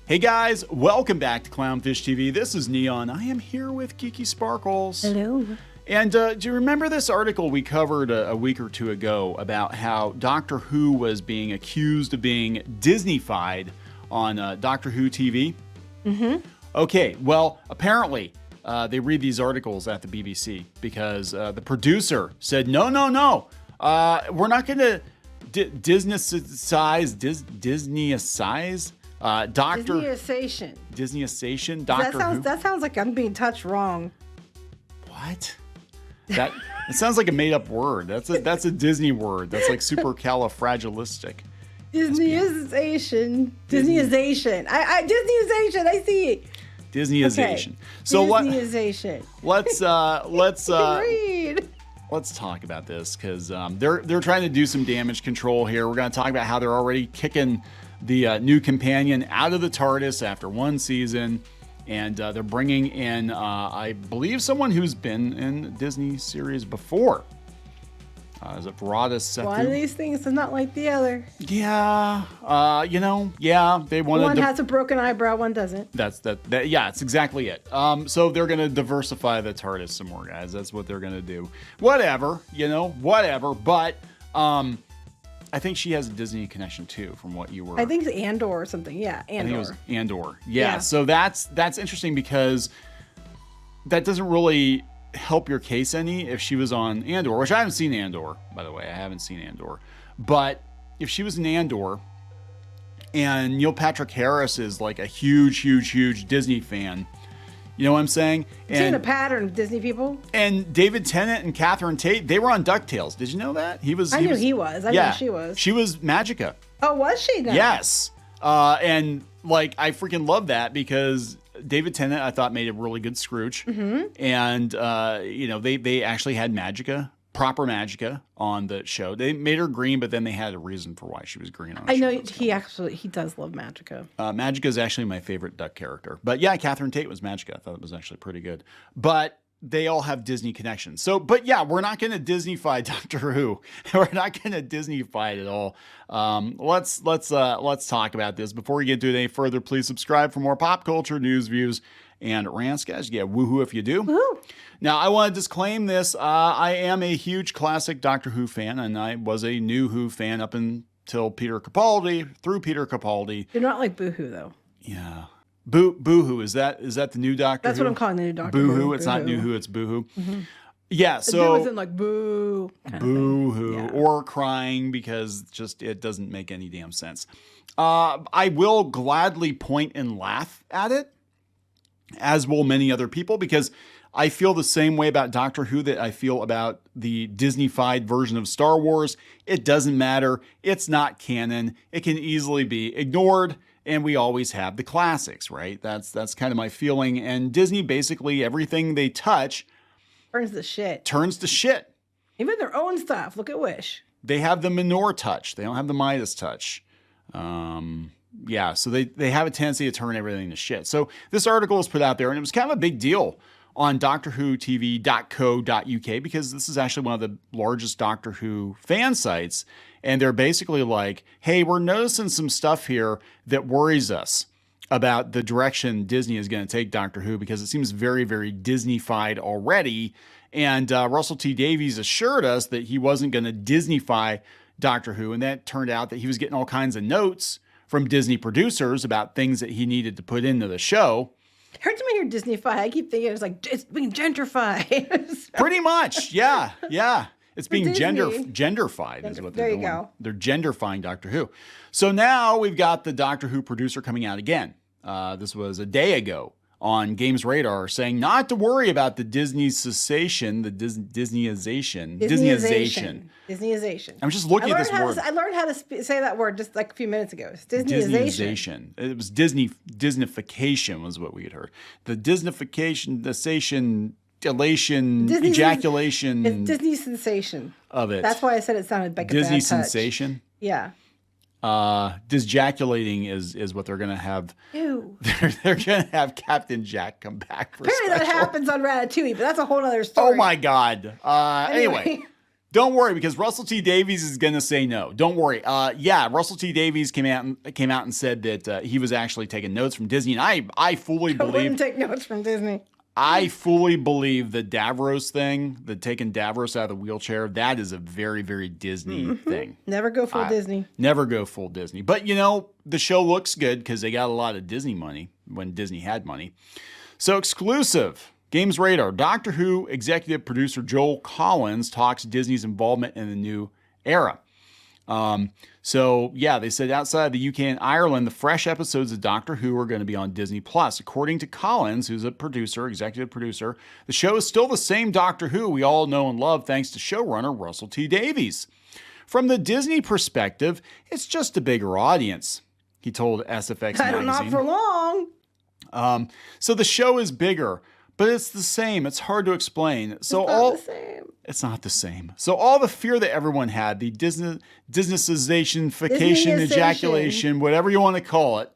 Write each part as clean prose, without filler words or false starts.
Hey guys, welcome back to Clownfish TV. This is Neon. I am here with Geeky Sparkles. Hello. And do you remember this article we covered a week or two ago about how Doctor Who was being accused of being Disneyfied on Doctor Who TV? Mm-hmm. Okay, well, apparently they read these articles at the BBC because the producer said, no, we're not going to Disneysize Doctor Disneyfication. Doctor Who. That sounds like I'm being touched wrong. What? It sounds like a made-up word. That's a Disney word. That's like supercalifragilistic. Disneyization. Disneyization. Disneyization. I see it. Disneyization. Okay. So Disneyization. Let's talk about this because they're trying to do some damage control here. We're going to talk about how they're already kicking the new companion out of the TARDIS after one season, and they're bringing in, I believe, someone who's been in a Disney series before. Is it Verada Sethu? One of these things is not like the other. Yeah, they wanted. One has a broken eyebrow, one doesn't. Yeah, it's exactly it. So they're gonna diversify the TARDIS some more, guys. That's what they're gonna do. Whatever. But I think she has a Disney connection too, from what you were. I think it's Andor or something. Yeah, Andor. I think it was Andor. Yeah. So that's interesting because that doesn't really help your case any if she was on Andor, which I haven't seen Andor, by the way. I haven't seen Andor. But if she was in Andor and Neil Patrick Harris is like a huge Disney fan, you know what I'm saying? I've seen a pattern of Disney people. And David Tennant and Catherine Tate, they were on DuckTales. Did you know that? I knew he was. I knew she was. She was Magica. Oh, was she now? Yes. And like, I freaking love that because David Tennant, I thought, made a really good Scrooge. Mm-hmm. And, they actually had Magica, proper Magica on the show. They made her green, but then they had a reason for why she was green on the show. I know he does love Magica. Magica is actually my favorite Duck character. But yeah, Catherine Tate was Magica. I thought it was actually pretty good. But they all have Disney connections. So, but yeah, we're not going to Disneyfy Doctor Who. We're not going to Disneyfy it at all. Let's talk about this. Before we get to it any further, please subscribe for more pop culture news, views, and rants, guys. Yeah, woohoo if you do. Woo. Now, I want to disclaim this. I am a huge classic Doctor Who fan, and I was a new Who fan up until Peter Capaldi. Through Peter Capaldi. You're not like Boohoo, though. Yeah. Boohoo, is that the new Doctor That's Who? What I'm calling the new Doctor Boohoo. It's not New Who, it's Boohoo. Mm-hmm. Yeah, so boo isn't like boo. Boohoo, or crying because just it doesn't make any damn sense. I will gladly point and laugh at it, as will many other people, because I feel the same way about Doctor Who that I feel about the Disneyfied version of Star Wars. It doesn't matter. It's not canon. It can easily be ignored. And we always have the classics, right? That's kind of my feeling. And Disney, basically, everything they touch turns to shit. Even their own stuff. Look at Wish. They have the Minor touch. They don't have the Midas touch. So they have a tendency to turn everything to shit. So this article was put out there, and it was kind of a big deal on DoctorWhoTV.co.uk because this is actually one of the largest Doctor Who fan sites. And they're basically like, hey, we're noticing some stuff here that worries us about the direction Disney is going to take Doctor Who because it seems very, very Disneyfied already. And Russell T Davies assured us that he wasn't going to Disneyfy Doctor Who. And that turned out that he was getting all kinds of notes from Disney producers about things that he needed to put into the show. Every time I hear Disneyfy, I keep thinking it's being gentrified. Pretty much. Yeah. It's being genderfied is what they're doing. There you go. They're genderfying Doctor Who. So now we've got the Doctor Who producer coming out again. This was a day ago on Games Radar saying not to worry about the Disneyization. I'm just looking at this word. I learned how to say that word just like a few minutes ago. It's Disneyization. It was Disneyfication was what we had heard. The Disneyfication, the sation... ejaculation. It's Disney sensation of it. That's why I said it sounded like Disney a bad touch. sensation. Yeah. Disjaculating is what they're gonna have. Ew. They're gonna have Captain Jack come back for apparently special. That happens on Ratatouille, but that's a whole other story. Oh my God. Anyway. Don't worry, because Russell T Davies is going to say no. Don't worry. Yeah, Russell T Davies came out and said that he was actually taking notes from Disney, and I fully believe. I wouldn't take notes from Disney. I fully believe the Davros thing, the taking Davros out of the wheelchair, that is a very, very Disney thing. Never go full Disney. Never go full Disney. But, you know, the show looks good because they got a lot of Disney money when Disney had money. So exclusive. Games Radar. Doctor Who executive producer Joel Collins talks Disney's involvement in the new era. So yeah, they said outside the UK and Ireland, the fresh episodes of Doctor Who are going to be on Disney Plus. According to Collins, who's a producer, executive producer, the show is still the same Doctor Who we all know and love thanks to showrunner Russell T Davies. From the Disney perspective, it's just a bigger audience, he told SFX magazine. Not for long. So the show is bigger, but it's the same. It's hard to explain. So it's not the same. So all the fear that everyone had, the Disneyfication, ejaculation, whatever you want to call it,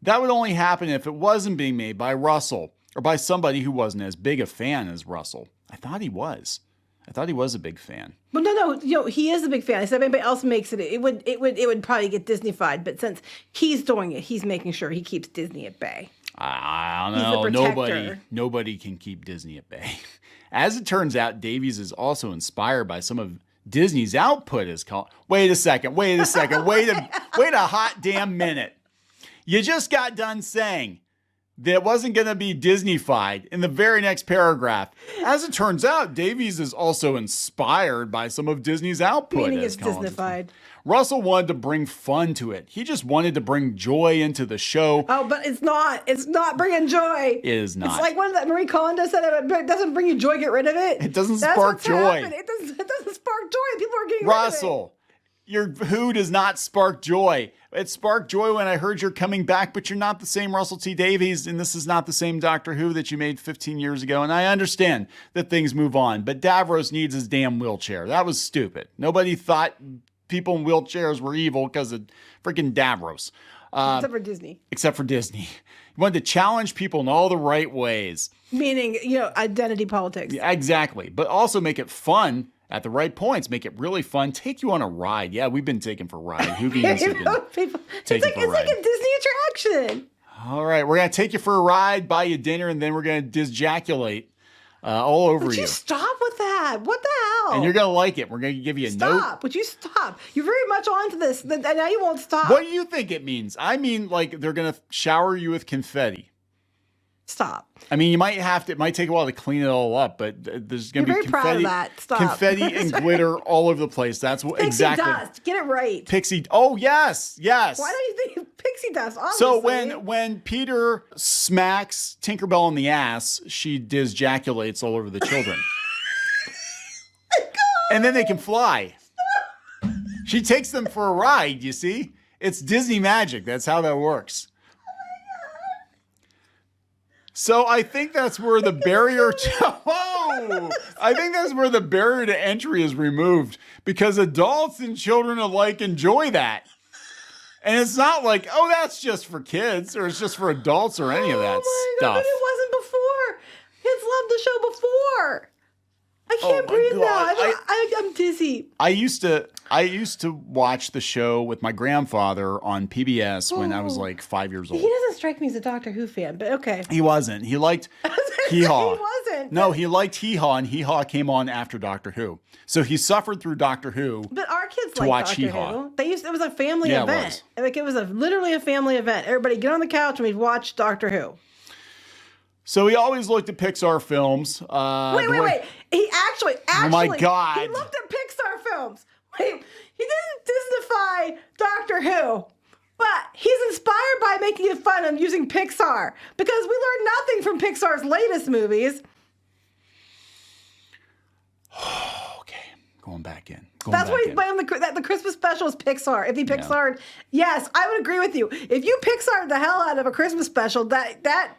that would only happen if it wasn't being made by Russell or by somebody who wasn't as big a fan as Russell. I thought he was a big fan. Well, no, he is a big fan. I said if anybody else makes it, it would probably get Disneyfied. But since he's doing it, he's making sure he keeps Disney at bay. I don't know. Nobody can keep Disney at bay. As it turns out, Davies is also inspired by some of Disney's output. Wait a second. Wait a hot damn minute. You just got done saying that it wasn't going to be Disneyfied in the very next paragraph. As it turns out, Davies is also inspired by some of Disney's output. Meaning it's Disneyfied. Russell wanted to bring fun to it. He just wanted to bring joy into the show. Oh, but it's not. It's not bringing joy. It is not. It's like when that Marie Kondo said, it doesn't bring you joy, get rid of it. It doesn't spark joy. It doesn't spark joy. People are getting Russell, your Who does not spark joy. It sparked joy when I heard you're coming back, but you're not the same Russell T Davies, and this is not the same Doctor Who that you made 15 years ago. And I understand that things move on, but Davros needs his damn wheelchair. That was stupid. Nobody thought people in wheelchairs were evil because of freaking Davros. Except for Disney. Except for Disney. He wanted to challenge people in all the right ways. Meaning, identity politics. Yeah, exactly. But also make it fun at the right points. Make it really fun. Take you on a ride. Yeah, we've been taken for a ride. It's like a Disney attraction. All right, we're going to take you for a ride, buy you dinner, and then we're going to disjaculate all over Would you stop with that? What the hell? And you're going to like it. We're going to give you a note. Stop. Would you stop? You're very much onto this. And now you won't stop. What do you think it means? I mean, like they're going to shower you with confetti. Stop. I mean, it might take a while to clean it all up, but there's going to be confetti and glitter all over the place. That's what Pixie dust. Get it right. Pixie. Oh, yes. Why don't you think pixie dust? Obviously. So when Peter smacks Tinkerbell in the ass, she disjaculates all over the children. And then they can fly. She takes them for a ride, you see? It's Disney magic. That's how that works. So I think that's where the barrier to entry is removed because adults and children alike enjoy that. And it's not like, that's just for kids or it's just for adults or any of that stuff. But it wasn't before. Kids loved the show before. I can't breathe now. I'm dizzy. I used to watch the show with my grandfather on PBS when I was like 5 years old. He doesn't strike me as a Doctor Who fan, but okay. He wasn't. He liked Hee Haw. He wasn't. No, he liked Hee Haw, and Hee Haw came on after Doctor Who. So he suffered through Doctor Who. But our kids liked Doctor Who. It was a family event. It was literally a family event. Everybody get on the couch and we'd watch Doctor Who. So he always looked at Pixar films. Wait. He actually, oh my God. He looked at Pixar films. Wait, he didn't Disneyfy Doctor Who, but he's inspired by making fun of using Pixar because we learned nothing from Pixar's latest movies. Okay, going back in. That's why he's playing the Christmas special is Pixar. If he Pixar, yes, I would agree with you. If you Pixar the hell out of a Christmas special, that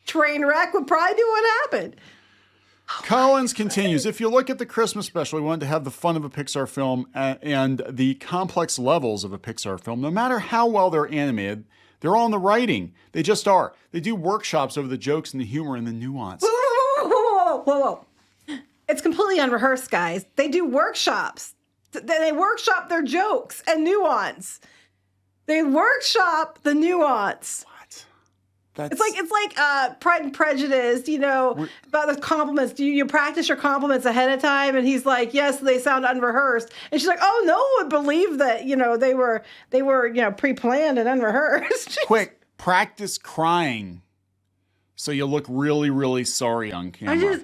train wreck would probably be what happened. Collins continues, if you look at the Christmas special, we wanted to have the fun of a Pixar film and the complex levels of a Pixar film. No matter how well they're animated, they're all in the writing. They just are. They do workshops over the jokes and the humor and the nuance. Whoa. It's completely unrehearsed, guys. They do workshops. They workshop their jokes and nuance. They workshop the nuance. What? It's like Pride and Prejudice, about the compliments. Do you practice your compliments ahead of time? And he's like, yes, they sound unrehearsed. And she's like, oh, no one would believe that, they were pre-planned and unrehearsed. Quick, practice crying so you look really, really sorry on camera.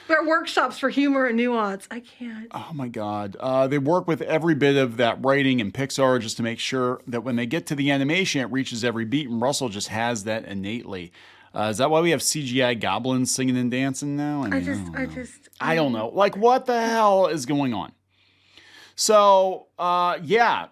There are workshops for humor and nuance. I can't. Oh my God. They work with every bit of that writing in Pixar just to make sure that when they get to the animation, it reaches every beat, and Russell just has that innately. Is that why we have CGI goblins singing and dancing now? I don't know. Like, what the hell is going on? So,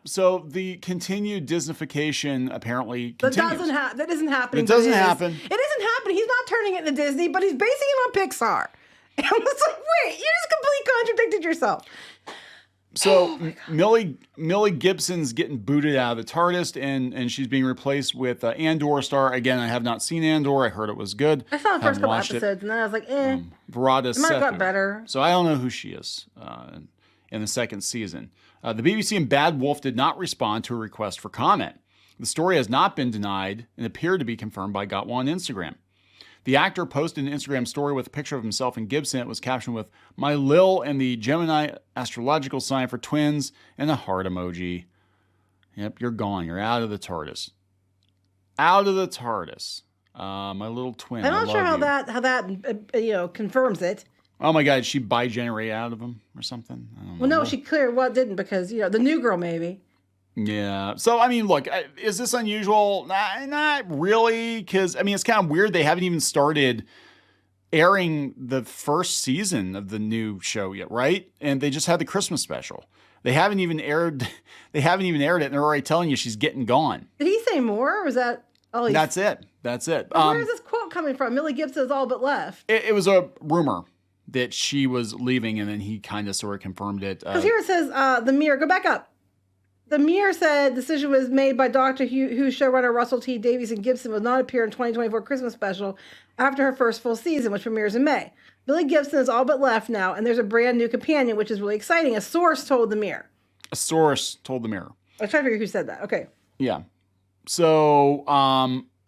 so the continued Disneyfication apparently continues. That isn't happening. It doesn't happen. It isn't happening. He's not turning it into Disney, but he's basing it on Pixar. And I was like, wait, you just completely contradicted yourself. So Millie Gibson's getting booted out of the TARDIS, and she's being replaced with Andor star. Again, I have not seen Andor. I heard it was good. I saw the first couple episodes, and then I was like, Varada it might have got better. So I don't know who she is in the second season. The BBC and Bad Wolf did not respond to a request for comment. The story has not been denied and appeared to be confirmed by Got One on Instagram. The actor posted an Instagram story with a picture of himself and Gibson. It was captioned with "My Lil" and the Gemini astrological sign for twins and a heart emoji. Yep, you're gone. You're out of the TARDIS. Out of the TARDIS. My little twin. I'm not sure how that confirms it. Oh my God, did she bi-generate out of him or something? I don't know. Well, no, she didn't because the new girl maybe. Yeah. So, I mean, look, is this unusual? Not really, because, I mean, it's kind of weird. They haven't even started airing the first season of the new show yet, right? And they just had the Christmas special. They haven't even aired it, and they're already telling you she's getting gone. Did he say more, or was that all That's it. Where is this quote coming from? Millie Gibson is all but left. It was a rumor that she was leaving, and then he kind of sort of confirmed it. Because here it says, the Mirror, go back up. The Mirror said decision was made by Doctor Who showrunner Russell T Davies, and Gibson will not appear in 2024 Christmas special after her first full season, which premieres in May. Millie Gibson is all but left now, and there's a brand new companion, which is really exciting. A source told the Mirror. A source told the Mirror. I was trying to figure who said that. Okay. Yeah. So,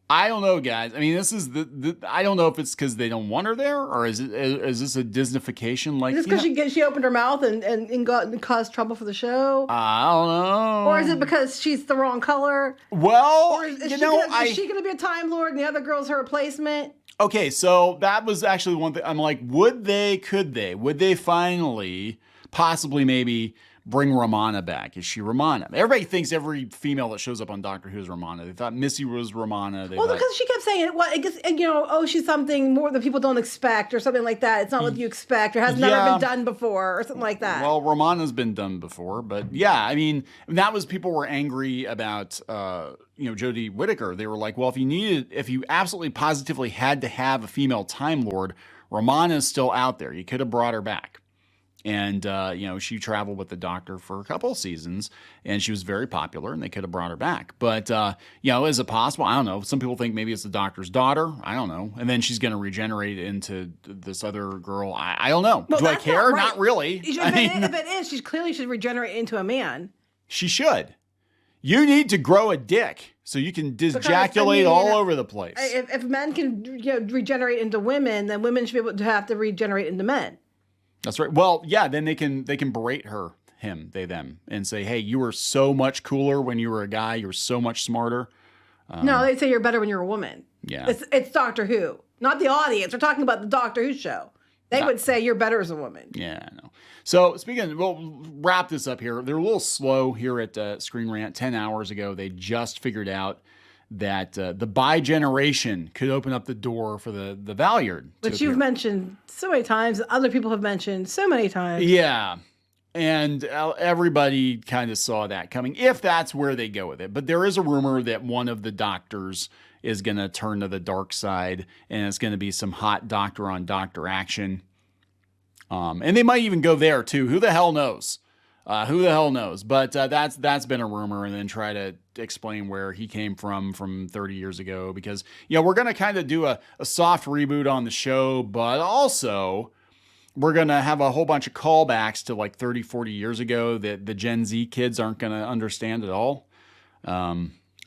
I don't know, guys. I mean, this is I don't know if it's because they don't want her there, or is this a Disneyfication? Like, is this because she opened her mouth and caused trouble for the show? I don't know. Or is it because she's the wrong color? Well, or is she going to be a Time Lord and the other girl's her replacement? Okay, so that was actually one thing. I'm like, would they finally, possibly, maybe bring Romana back? Is she Romana? Everybody thinks every female that shows up on Doctor Who is Romana. They thought Missy was Romana. Because she kept saying, she's something more that people don't expect, or something like that. It's not what you expect, or has never been done before, or something like that. Well, Romana's been done before, but yeah, I mean, people were angry about, Jodie Whittaker. They were like, well, if you absolutely positively had to have a female Time Lord, Romana's still out there. You could have brought her back. And, she traveled with the Doctor for a couple of seasons, and she was very popular, and they could have brought her back. But, is it possible? I don't know. Some people think maybe it's the Doctor's daughter. I don't know. And then she's going to regenerate into this other girl. I don't know. Well, do I care? Not really. If it is, she clearly should regenerate into a man. She should. You need to grow a dick so you can disjaculate all over the place. If men can regenerate into women, then women should be able to have to regenerate into men. That's right. Well, yeah, then they can berate them, and say, hey, you were so much cooler when you were a guy. You were so much smarter. No, they'd say you're better when you're a woman. Yeah. It's Doctor Who, not the audience. We're talking about the Doctor Who show. They would say you're better as a woman. Yeah, I know. So we'll wrap this up here. They're a little slow here at Screen Rant. 10 hours ago, they just figured out that the bi-generation could open up the door for the Valyard. Which you've mentioned so many times. Other people have mentioned so many times. Yeah. And everybody kind of saw that coming, if that's where they go with it. But there is a rumor that one of the doctors is going to turn to the dark side, and it's going to be some hot doctor-on-doctor action. And they might even go there, too. Who the hell knows? But that's been a rumor, and then try to explain where he came from 30 years ago, because we're going to kind of do a soft reboot on the show, but also we're going to have a whole bunch of callbacks to like 30, 40 years ago that the Gen Z kids aren't going to understand at all.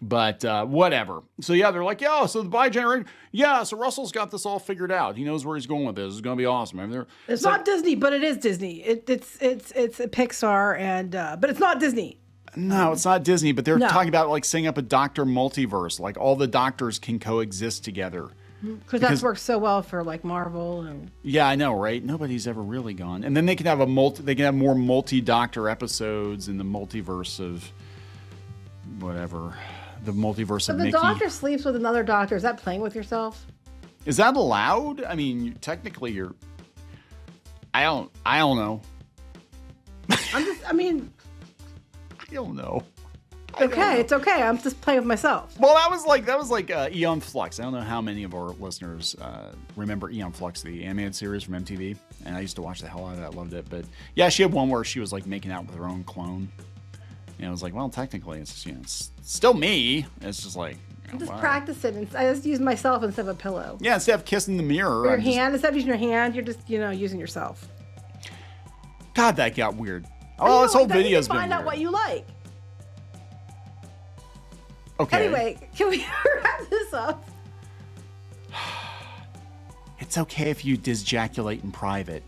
But whatever. So yeah, they're like, yeah, so the bi generation, yeah, so Russell's got this all figured out. He knows where he's going with this. It's going to be awesome. I mean, it's not Disney, but it is Disney. It's a Pixar, and but it's not Disney. No, it's not Disney, but they're talking about like setting up a doctor multiverse. Like all the doctors can coexist together. Because that's worked so well for like Marvel and. Yeah, I know, right? Nobody's ever really gone. And then they can have more multi-doctor episodes in the multiverse of whatever. The multiverse of the Mickey. doctor sleeps with another doctor. Is that playing with yourself? Is that allowed? I mean, technically, you're. I don't know. I mean. I don't know. Okay, it's okay. I'm just playing with myself. Well, that was like Eon Flux. I don't know how many of our listeners remember Eon Flux, the animated series from MTV, and I used to watch the hell out of that. Loved it, but yeah, she had one where she was like making out with her own clone. And I was like, well, technically, it's it's still me. It's just like I'm just practicing. I just use myself instead of a pillow. Yeah, instead of kissing the mirror. Or your hand, instead of using your hand, you're just using yourself. God, that got weird. Oh, this whole video's been weird. Find out what you like. Okay. Anyway, can we wrap this up? It's okay if you disjaculate in private.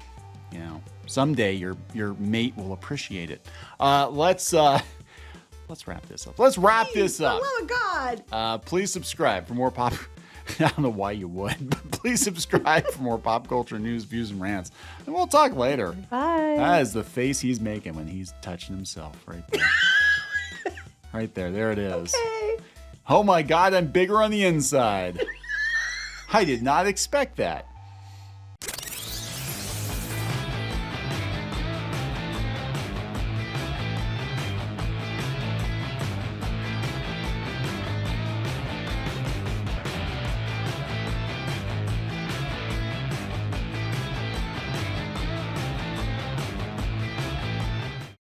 Someday your mate will appreciate it. Let's wrap this up. Let's wrap this up. For the love of God. Please subscribe for more pop. I don't know why you would, but please subscribe for more pop culture news, views, and rants. And we'll talk later. Bye. That is the face he's making when he's touching himself right there. Right there. There it is. Okay. Oh my God, I'm bigger on the inside. I did not expect that.